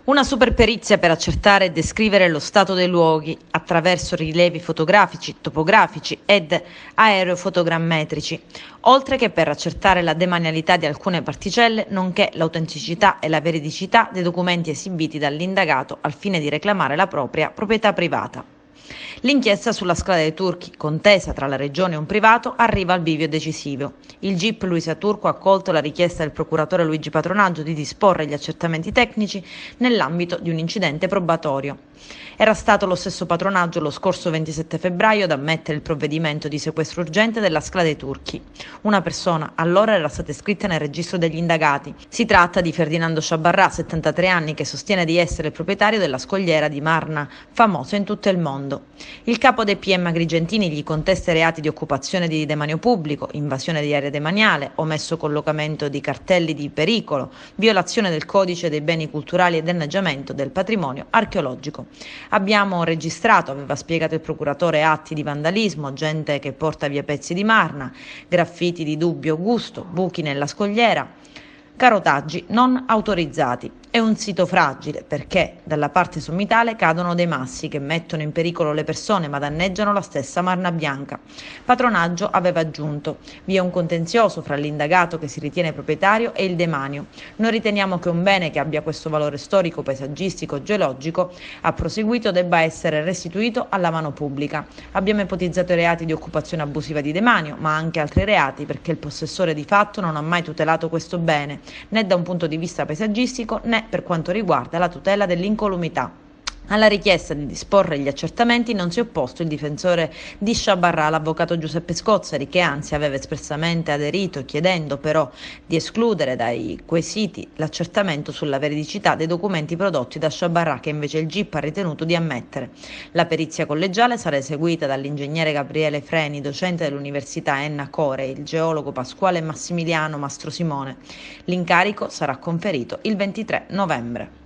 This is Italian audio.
Una superperizia per accertare e descrivere lo stato dei luoghi attraverso rilevi fotografici, topografici ed aerofotogrammetrici, oltre che per accertare la demanialità di alcune particelle, nonché l'autenticità e la veridicità dei documenti esibiti dall'indagato al fine di reclamare la propria proprietà privata. L'inchiesta sulla Scala dei Turchi, contesa tra la regione e un privato, arriva al bivio decisivo. Il GIP Luisa Turco ha accolto la richiesta del procuratore Luigi Patronaggio di disporre gli accertamenti tecnici nell'ambito di un incidente probatorio. Era stato lo stesso Patronaggio lo scorso 27 febbraio ad ammettere il provvedimento di sequestro urgente della Scala dei Turchi. Una persona allora era stata iscritta nel registro degli indagati. Si tratta di Ferdinando Sciabarrà, 73 anni, che sostiene di essere il proprietario della scogliera di Marna, famosa in tutto il mondo. Il capo dei PM Agrigentini gli contesta i reati di occupazione di demanio pubblico, invasione di area demaniale, omesso collocamento di cartelli di pericolo, violazione del codice dei beni culturali e danneggiamento del patrimonio archeologico. Abbiamo registrato, aveva spiegato il procuratore, atti di vandalismo, gente che porta via pezzi di Marna, graffiti di dubbio gusto, buchi nella scogliera, carotaggi non autorizzati. È un sito fragile perché dalla parte sommitale cadono dei massi che mettono in pericolo le persone ma danneggiano la stessa Marna Bianca. Patronaggio aveva aggiunto: vi è un contenzioso fra l'indagato che si ritiene proprietario e il demanio. Noi riteniamo che un bene che abbia questo valore storico, paesaggistico, geologico, ha proseguito, debba essere restituito alla mano pubblica. Abbiamo ipotizzato i reati di occupazione abusiva di demanio, ma anche altri reati perché il possessore di fatto non ha mai tutelato questo bene, né da un punto di vista paesaggistico né per quanto riguarda la tutela dell'incolumità. Alla richiesta di disporre gli accertamenti non si è opposto il difensore di Sciabarrà, l'avvocato Giuseppe Scozzari, che anzi aveva espressamente aderito, chiedendo però di escludere dai quesiti l'accertamento sulla veridicità dei documenti prodotti da Sciabarrà, che invece il GIP ha ritenuto di ammettere. La perizia collegiale sarà eseguita dall'ingegnere Gabriele Freni, docente dell'Università Enna Core, e il geologo Pasquale Massimiliano Mastrosimone. L'incarico sarà conferito il 23 novembre.